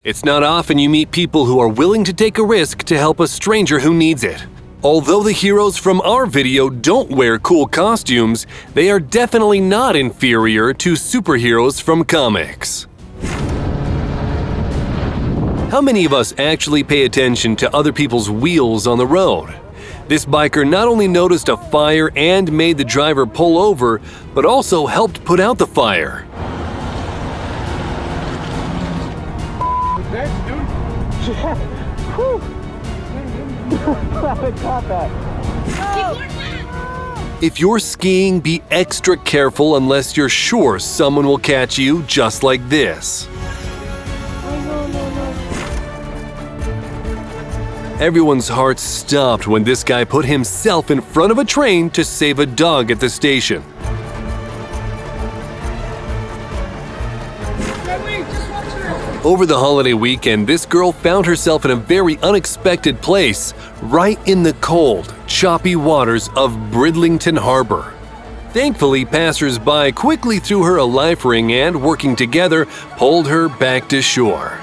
It's not often you meet people who are willing to take a risk to help a stranger who needs it. Although the heroes from our video don't wear cool costumes, they are definitely not inferior to superheroes from comics. How many of us actually pay attention to other people's wheels on the road? This biker not only noticed a fire and made the driver pull over, but also helped put out the fire. If you're skiing, be extra careful unless you're sure someone will catch you just like this. Everyone's heart stopped when this guy put himself in front of a train to save a dog at the station. Over the holiday weekend, this girl found herself in a very unexpected place, right in the cold, choppy waters of Bridlington Harbor. Thankfully, passers-by quickly threw her a life ring and, working together, pulled her back to shore.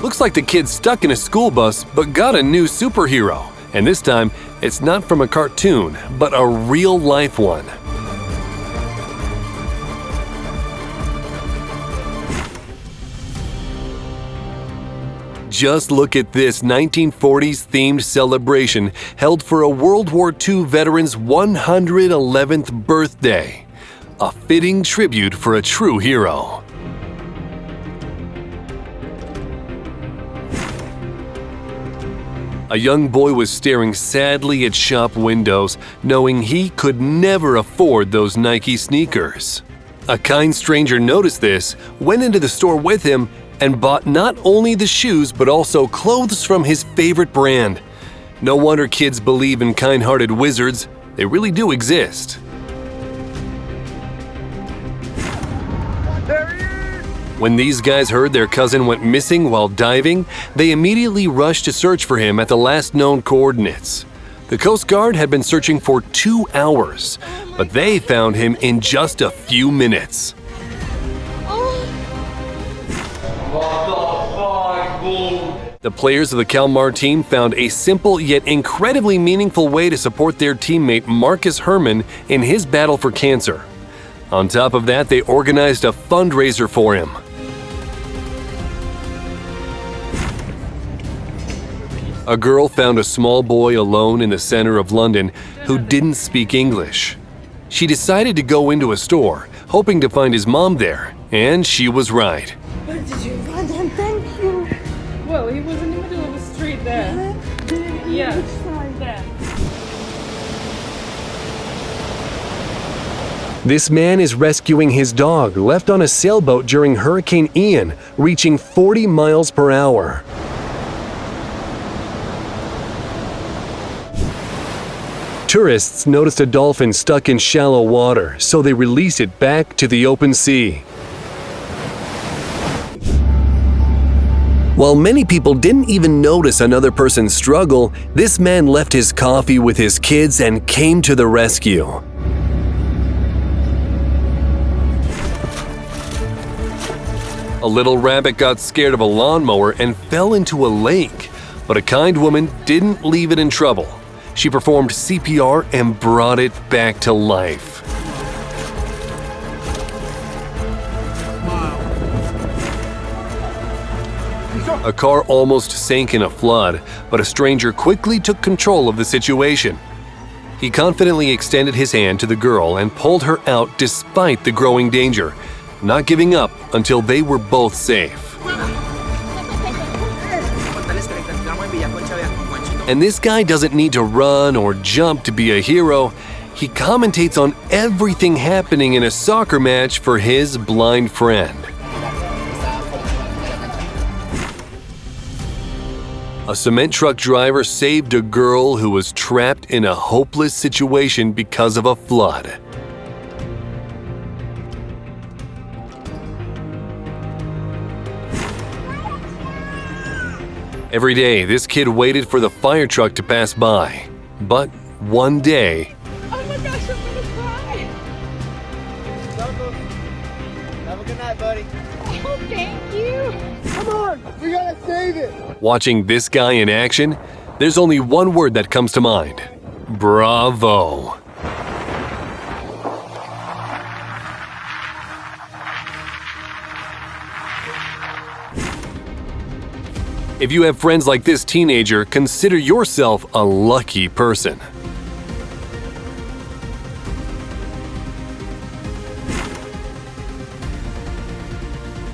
Looks like the kid's stuck in a school bus but got a new superhero. And this time, it's not from a cartoon, but a real-life one. Just look at this 1940s themed celebration held for a World War II veteran's 111th birthday. A fitting tribute for a true hero. A young boy was staring sadly at shop windows, knowing he could never afford those Nike sneakers. A kind stranger noticed this, went into the store with him, and bought not only the shoes but also clothes from his favorite brand. No wonder kids believe in kind-hearted wizards. They really do exist. When these guys heard their cousin went missing while diving, they immediately rushed to search for him at the last known coordinates. The Coast Guard had been searching for 2 hours, but they found him in just a few minutes. The players of the Kalmar team found a simple yet incredibly meaningful way to support their teammate Marcus Herman in his battle for cancer. On top of that, they organized a fundraiser for him. A girl found a small boy alone in the center of London who didn't speak English. She decided to go into a store, hoping to find his mom there, and she was right. Where did you find him? Thank you. Well, he was in the middle of the street there. Yeah, there. This man is rescuing his dog, left on a sailboat during Hurricane Ian, reaching 40 miles per hour. Tourists noticed a dolphin stuck in shallow water, so they released it back to the open sea. While many people didn't even notice another person's struggle, this man left his coffee with his kids and came to the rescue. A little rabbit got scared of a lawnmower and fell into a lake, but a kind woman didn't leave it in trouble. She performed CPR and brought it back to life. A car almost sank in a flood, but a stranger quickly took control of the situation. He confidently extended his hand to the girl and pulled her out despite the growing danger, not giving up until they were both safe. And this guy doesn't need to run or jump to be a hero. He commentates on everything happening in a soccer match for his blind friend. A cement truck driver saved a girl who was trapped in a hopeless situation because of a flood. Every day, this kid waited for the fire truck to pass by. But one day, Oh my gosh, I'm gonna cry. Uncle. Have a good night, buddy. Thank you. Come on, we gotta save it. Watching this guy in action, there's only one word that comes to mind: bravo. If you have friends like this teenager, consider yourself a lucky person.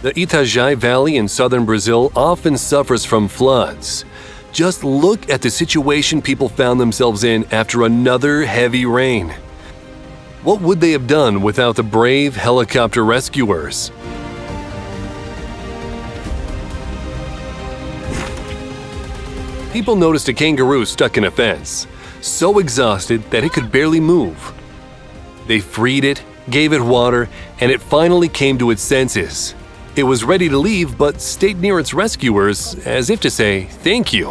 The Itajaí Valley in southern Brazil often suffers from floods. Just look at the situation people found themselves in after another heavy rain. What would they have done without the brave helicopter rescuers? People noticed a kangaroo stuck in a fence, so exhausted that it could barely move. They freed it, gave it water, and it finally came to its senses. It was ready to leave, but stayed near its rescuers, as if to say, thank you.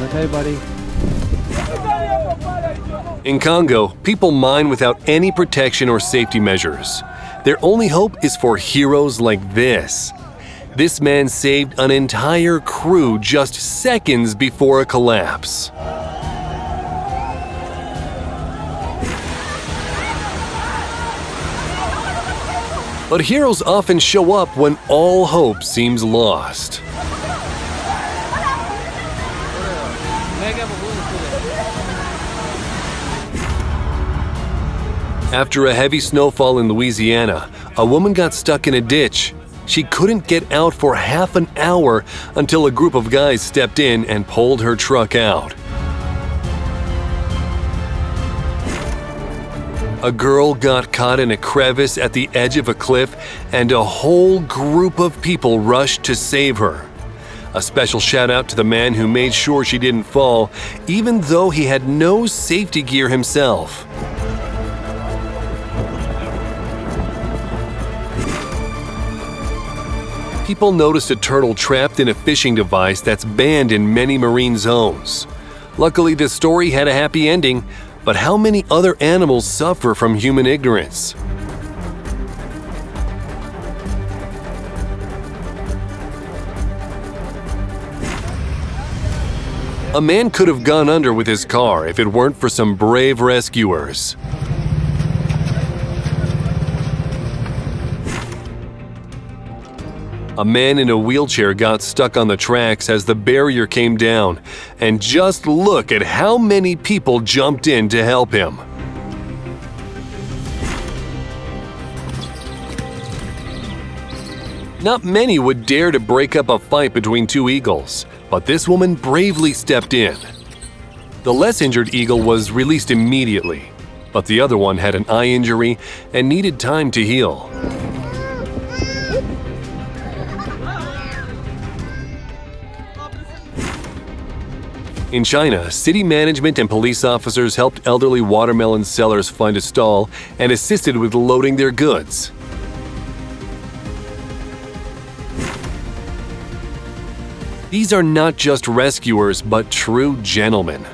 Okay, buddy. In Congo, people mine without any protection or safety measures. Their only hope is for heroes like this. This man saved an entire crew just seconds before a collapse. But heroes often show up when all hope seems lost. After a heavy snowfall in Louisiana, a woman got stuck in a ditch. She couldn't get out for half an hour until a group of guys stepped in and pulled her truck out. A girl got caught in a crevice at the edge of a cliff, and a whole group of people rushed to save her. A special shout out to the man who made sure she didn't fall, even though he had no safety gear himself. People noticed a turtle trapped in a fishing device that's banned in many marine zones. Luckily, this story had a happy ending, but how many other animals suffer from human ignorance? A man could have gone under with his car if it weren't for some brave rescuers. A man in a wheelchair got stuck on the tracks as the barrier came down, and just look at how many people jumped in to help him. Not many would dare to break up a fight between two eagles, but this woman bravely stepped in. The less injured eagle was released immediately, but the other one had an eye injury and needed time to heal. In China, city management and police officers helped elderly watermelon sellers find a stall and assisted with loading their goods. These are not just rescuers, but true gentlemen.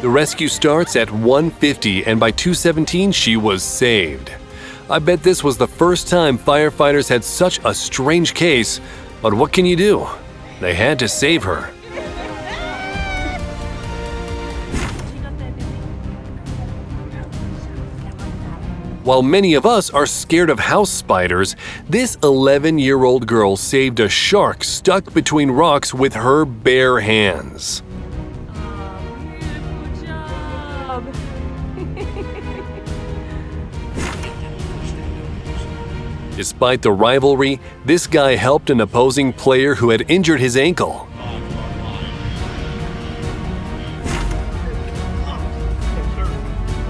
The rescue starts at 1:50, and by 2:17 she was saved. I bet this was the first time firefighters had such a strange case, but what can you do? They had to save her. While many of us are scared of house spiders, this 11-year-old girl saved a shark stuck between rocks with her bare hands. Despite the rivalry, this guy helped an opposing player who had injured his ankle.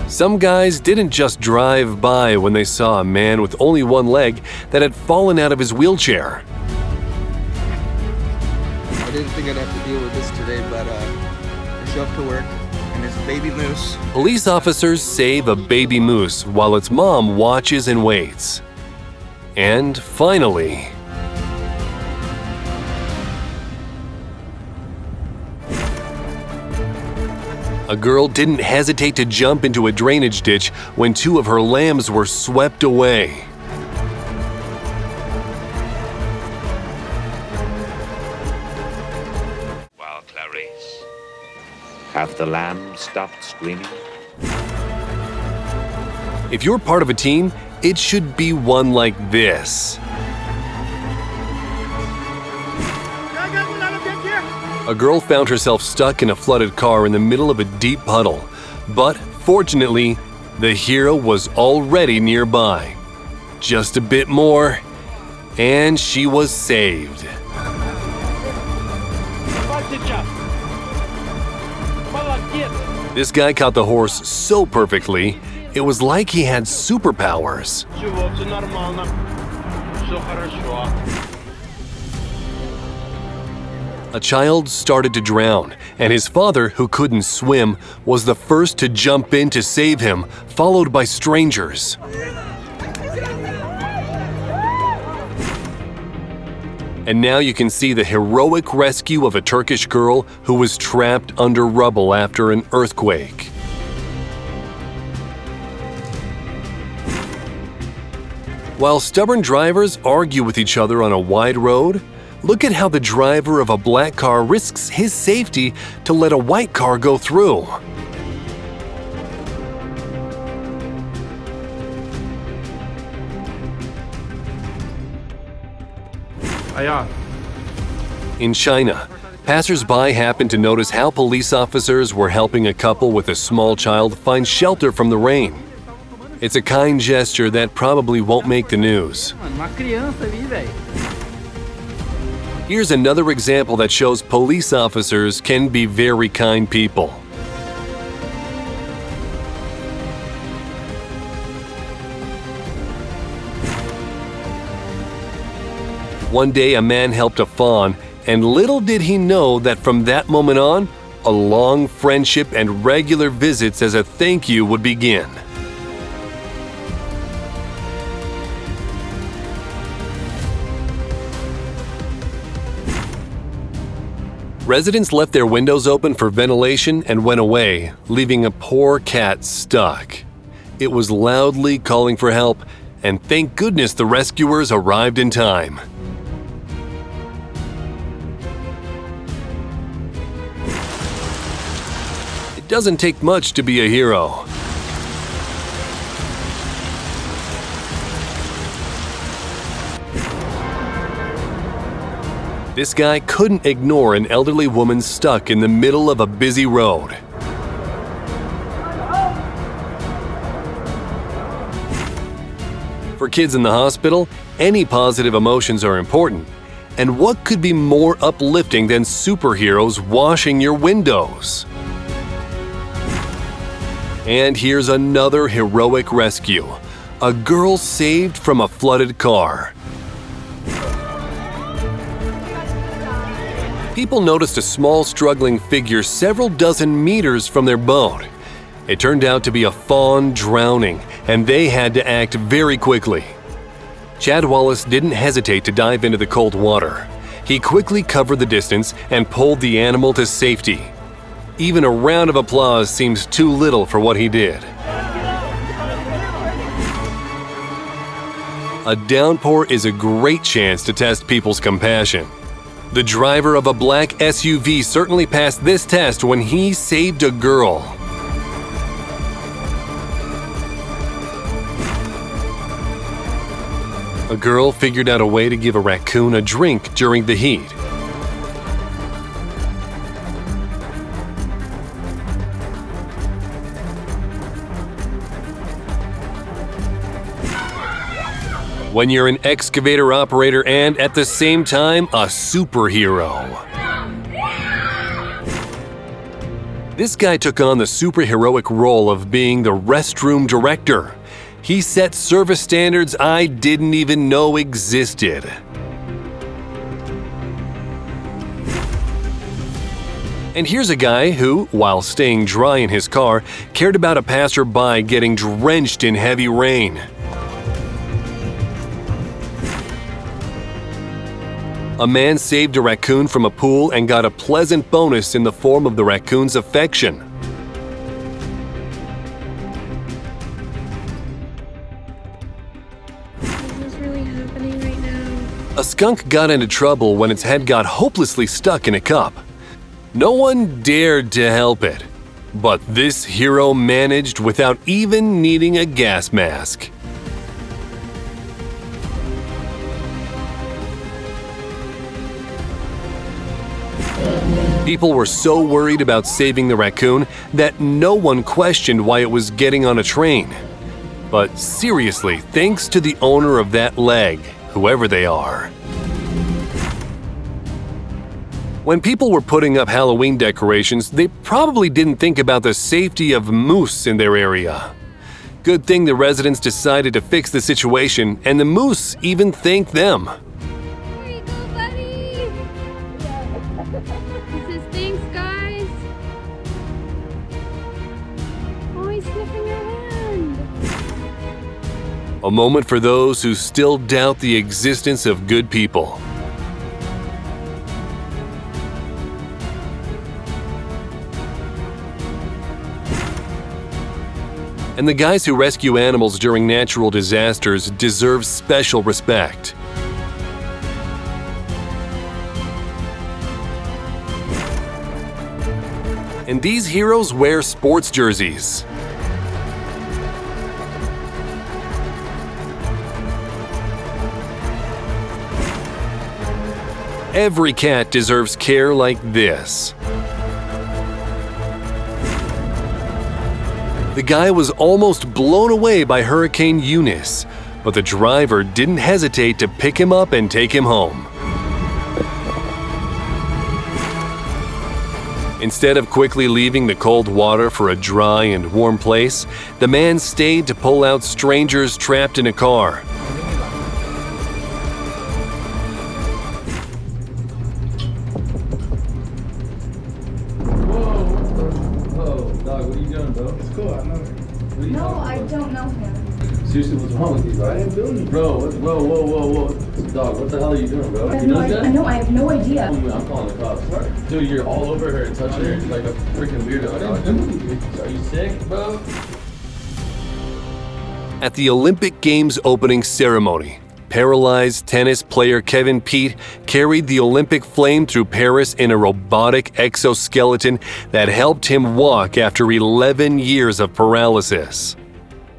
Some guys didn't just drive by when they saw a man with only one leg that had fallen out of his wheelchair. I didn't think I'd have to deal with this today, but I show up to work and there's a baby moose. Police officers save a baby moose while its mom watches and waits. And finally, A girl didn't hesitate to jump into a drainage ditch when 2 of her lambs were swept away. Well, Clarice, have the lambs stopped screaming? If you're part of a team, it should be one like this. A girl found herself stuck in a flooded car in the middle of a deep puddle, but fortunately, the hero was already nearby. Just a bit more, and she was saved. This guy caught the horse so perfectly, it was like he had superpowers. A child started to drown, and his father, who couldn't swim, was the first to jump in to save him, followed by strangers. And now you can see the heroic rescue of a Turkish girl who was trapped under rubble after an earthquake. While stubborn drivers argue with each other on a wide road, look at how the driver of a black car risks his safety to let a white car go through. In China, passers-by happened to notice how police officers were helping a couple with a small child find shelter from the rain. It's a kind gesture that probably won't make the news. Here's another example that shows police officers can be very kind people. One day, a man helped a fawn, and little did he know that from that moment on, a long friendship and regular visits as a thank you would begin. Residents left their windows open for ventilation and went away, leaving a poor cat stuck. It was loudly calling for help, and thank goodness the rescuers arrived in time. It doesn't take much to be a hero. This guy couldn't ignore an elderly woman stuck in the middle of a busy road. For kids in the hospital, any positive emotions are important. And what could be more uplifting than superheroes washing your windows? And here's another heroic rescue. A girl saved from a flooded car. People noticed a small struggling figure several dozen meters from their boat. It turned out to be a fawn drowning, and they had to act very quickly. Chad Wallace didn't hesitate to dive into the cold water. He quickly covered the distance and pulled the animal to safety. Even a round of applause seems too little for what he did. A downpour is a great chance to test people's compassion. The driver of a black SUV certainly passed this test when he saved a girl. A girl figured out a way to give a raccoon a drink during the heat. When you're an excavator operator and, at the same time, a superhero. This guy took on the superheroic role of being the restroom director. He set service standards I didn't even know existed. And here's a guy who, while staying dry in his car, cared about a passerby getting drenched in heavy rain. A man saved a raccoon from a pool and got a pleasant bonus in the form of the raccoon's affection. skunk got into trouble when its head got hopelessly stuck in a cup. No one dared to help it, but this hero managed without even needing a gas mask. People were so worried about saving the raccoon that no one questioned why it was getting on a train. But seriously, thanks to the owner of that leg, whoever they are. When people were putting up Halloween decorations, they probably didn't think about the safety of moose in their area. Good thing the residents decided to fix the situation, and the moose even thanked them. Here you go, buddy. He says, thanks, guys. Oh, he's sniffing your hand. A moment for those who still doubt the existence of good people. And the guys who rescue animals during natural disasters deserve special respect. And these heroes wear sports jerseys. Every cat deserves care like this. The guy was almost blown away by Hurricane Eunice, but the driver didn't hesitate to pick him up and take him home. Instead of quickly leaving the cold water for a dry and warm place, the man stayed to pull out strangers trapped in a car. No, I don't know him. Seriously, what's wrong with you, bro? I didn't do anything. Bro, whoa. Dog, what the hell are you doing, bro? You know that? I know, I have no idea. I'm calling the cops. Dude, you're all over her and touching her like a freaking weirdo, dog. Are you sick, bro? At the Olympic Games opening ceremony, paralyzed tennis player Kevin Peete carried the Olympic flame through Paris in a robotic exoskeleton that helped him walk after 11 years of paralysis.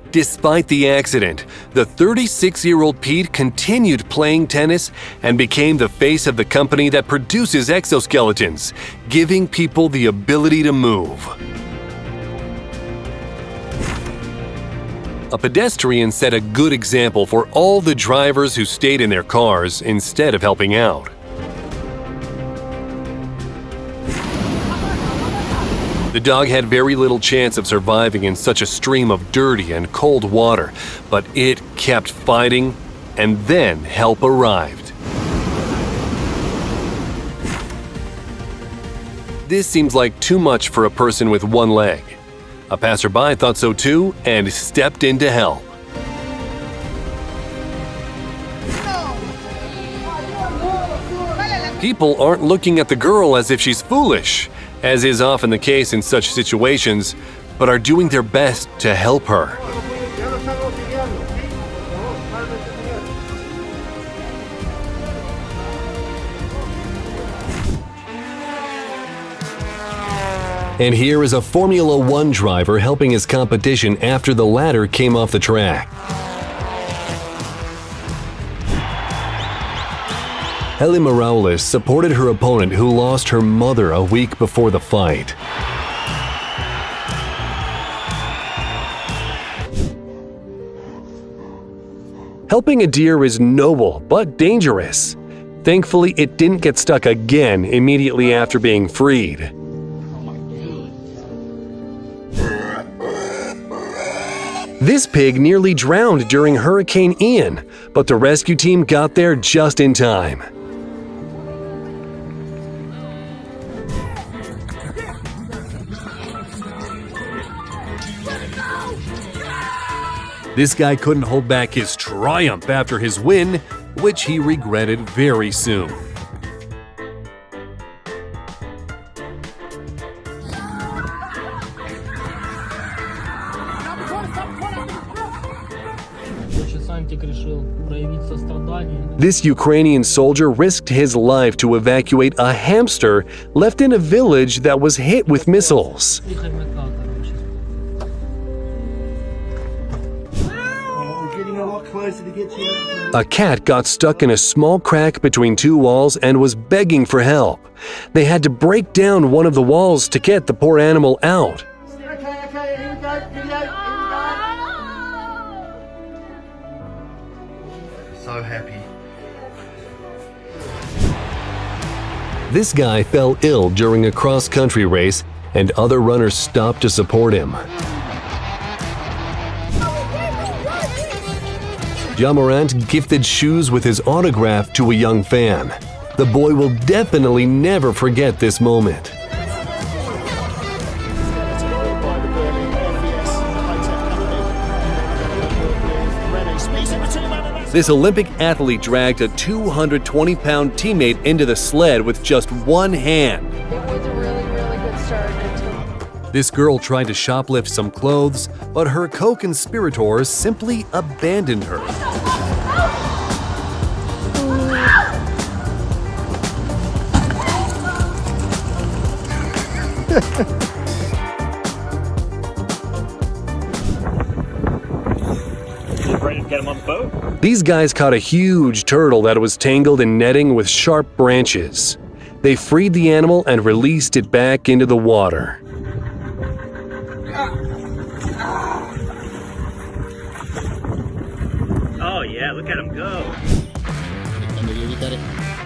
Despite the accident, the 36-year-old Peete continued playing tennis and became the face of the company that produces exoskeletons, giving people the ability to move. A pedestrian set a good example for all the drivers who stayed in their cars instead of helping out. The dog had very little chance of surviving in such a stream of dirty and cold water, but it kept fighting, and then help arrived. This seems like too much for a person with one leg. A passerby thought so too and stepped in to help. People aren't looking at the girl as if she's foolish, as is often the case in such situations, but are doing their best to help her. And here is a Formula One driver helping his competition after the ladder came off the track. Heli Morales supported her opponent who lost her mother a week before the fight. Helping a deer is noble but dangerous. Thankfully, it didn't get stuck again immediately after being freed. This pig nearly drowned during Hurricane Ian, but the rescue team got there just in time. This guy couldn't hold back his triumph after his win, which he regretted very soon. Which is time to This Ukrainian soldier risked his life to evacuate a hamster left in a village that was hit with missiles. A cat got stuck in a small crack between two walls and was begging for help. They had to break down one of the walls to get the poor animal out. So happy. This guy fell ill during a cross-country race, and other runners stopped to support him. Ja Morant gifted shoes with his autograph to a young fan. The boy will definitely never forget this moment. This Olympic athlete dragged a 220-pound teammate into the sled with just one hand. It was a really, really good start until This girl tried to shoplift some clothes, but her co-conspirators simply abandoned her. Ready to get him on the boat? These guys caught a huge turtle that was tangled in netting with sharp branches. They freed the animal and released it back into the water. Oh yeah, look at him go.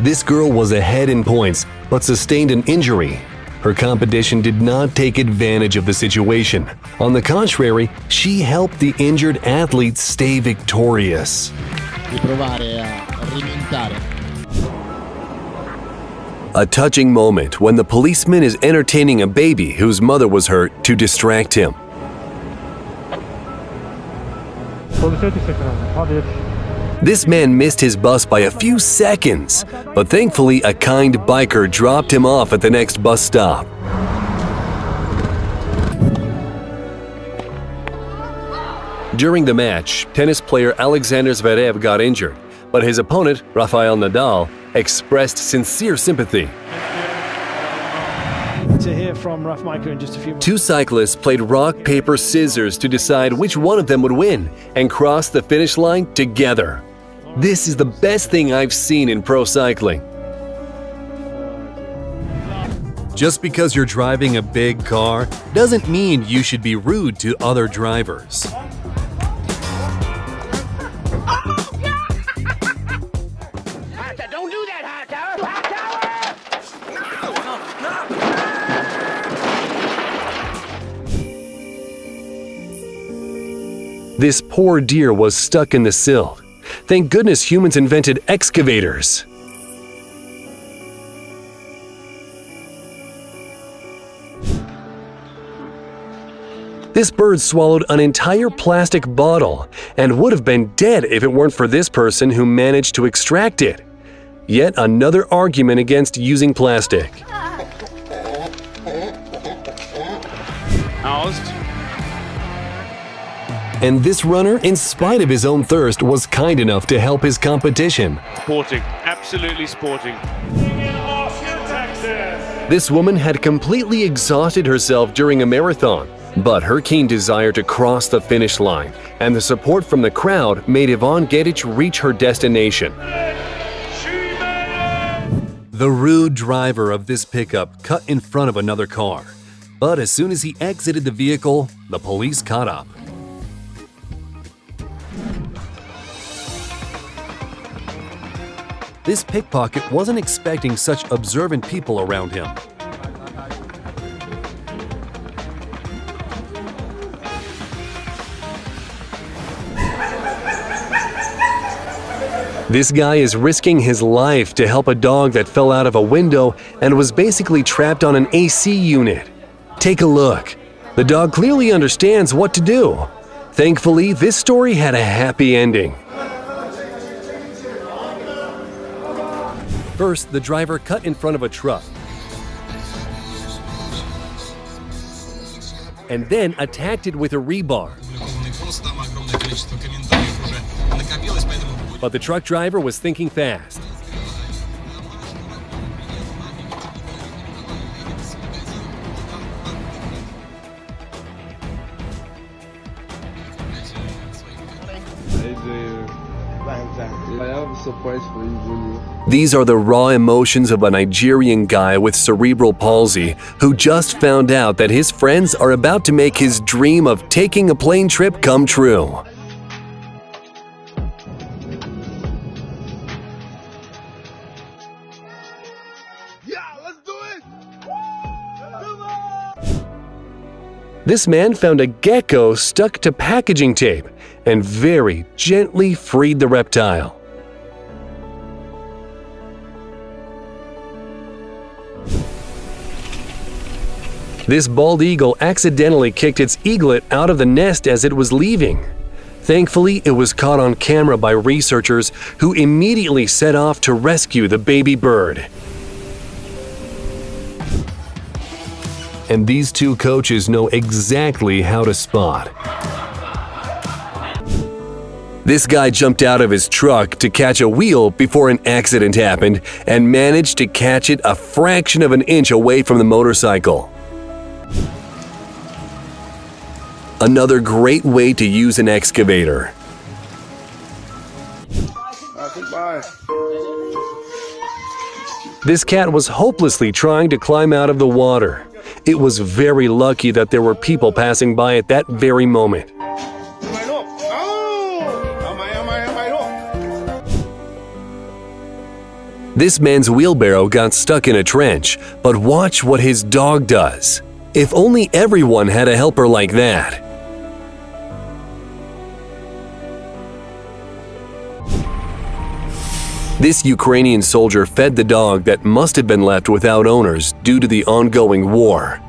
This girl was ahead in points, but sustained an injury. Her competition did not take advantage of the situation. On the contrary, she helped the injured athlete stay victorious. A touching moment when the policeman is entertaining a baby whose mother was hurt to distract him. This man missed his bus by a few seconds, but thankfully a kind biker dropped him off at the next bus stop. During the match, tennis player Alexander Zverev got injured, but his opponent, Rafael Nadal, expressed sincere sympathy. To hear from Raf Michael in just a few moments. Two cyclists played rock, paper, scissors to decide which one of them would win and cross the finish line together. This is the best thing I've seen in pro cycling. Just because you're driving a big car doesn't mean you should be rude to other drivers. Don't do that, Hightower! This poor deer was stuck in the silt. Thank goodness humans invented excavators. This bird swallowed an entire plastic bottle and would have been dead if it weren't for this person who managed to extract it. Yet another argument against using plastic. And this runner, in spite of his own thirst, was kind enough to help his competition. Sporting, absolutely sporting. This woman had completely exhausted herself during a marathon, but her keen desire to cross the finish line and the support from the crowd made Yvonne Gedich reach her destination. The rude driver of this pickup cut in front of another car, but as soon as he exited the vehicle, the police caught up. This pickpocket wasn't expecting such observant people around him. This guy is risking his life to help a dog that fell out of a window and was basically trapped on an AC unit. Take a look. The dog clearly understands what to do. Thankfully, this story had a happy ending. First, the driver cut in front of a truck and then attacked it with a rebar. But the truck driver was thinking fast. I have a surprise for you, Junior. These are the raw emotions of a Nigerian guy with cerebral palsy who just found out that his friends are about to make his dream of taking a plane trip come true. This man found a gecko stuck to packaging tape and very gently freed the reptile. This bald eagle accidentally kicked its eaglet out of the nest as it was leaving. Thankfully, it was caught on camera by researchers who immediately set off to rescue the baby bird. And these two coaches know exactly how to spot. This guy jumped out of his truck to catch a wheel before an accident happened and managed to catch it a fraction of an inch away from the motorcycle. Another great way to use an excavator. Goodbye. This cat was hopelessly trying to climb out of the water. It was very lucky that there were people passing by at that very moment. This man's wheelbarrow got stuck in a trench, but watch what his dog does. If only everyone had a helper like that. This Ukrainian soldier fed the dog that must have been left without owners due to the ongoing war.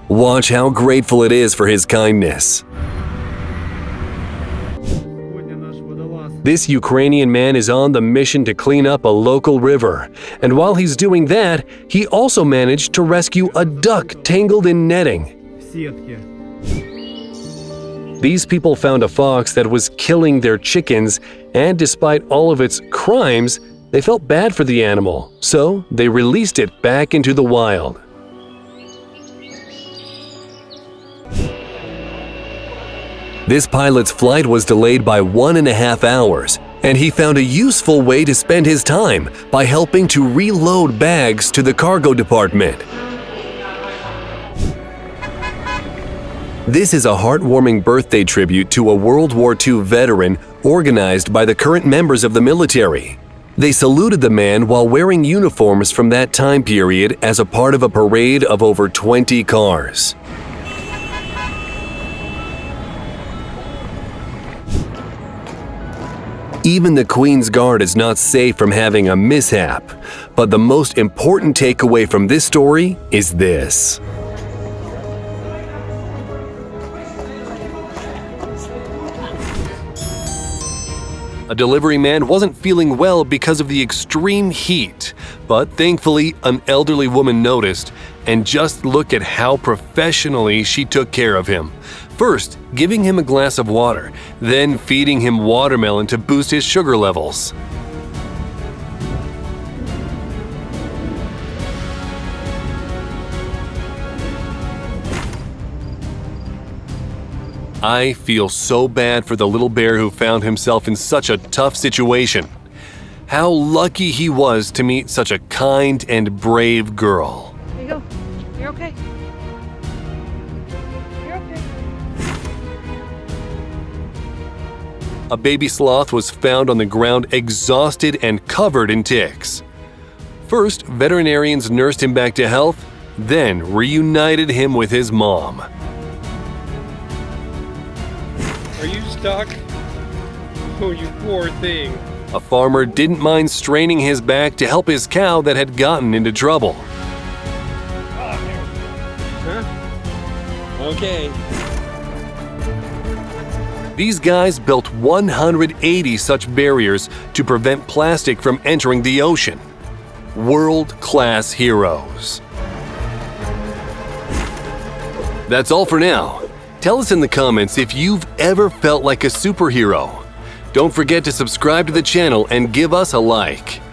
Watch how grateful it is for his kindness. This Ukrainian man is on the mission to clean up a local river, and while he's doing that, he also managed to rescue a duck tangled in netting. These people found a fox that was killing their chickens, and despite all of its crimes, they felt bad for the animal, so they released it back into the wild. This pilot's flight was delayed by 1.5 hours, and he found a useful way to spend his time by helping to reload bags to the cargo department. This is a heartwarming birthday tribute to a World War II veteran organized by the current members of the military. They saluted the man while wearing uniforms from that time period as a part of a parade of over 20 cars. Even the Queen's Guard is not safe from having a mishap, but the most important takeaway from this story is this. A delivery man wasn't feeling well because of the extreme heat, but thankfully an elderly woman noticed, and just look at how professionally she took care of him. First, giving him a glass of water, then feeding him watermelon to boost his sugar levels. I feel so bad for the little bear who found himself in such a tough situation. How lucky he was to meet such a kind and brave girl. There you go. You're okay. You're okay. A baby sloth was found on the ground exhausted and covered in ticks. First, veterinarians nursed him back to health, then reunited him with his mom. Are you stuck? Oh, you poor thing. A farmer didn't mind straining his back to help his cow that had gotten into trouble. Huh? Okay. These guys built 180 such barriers to prevent plastic from entering the ocean. World-class heroes. That's all for now. Tell us in the comments if you've ever felt like a superhero. Don't forget to subscribe to the channel and give us a like.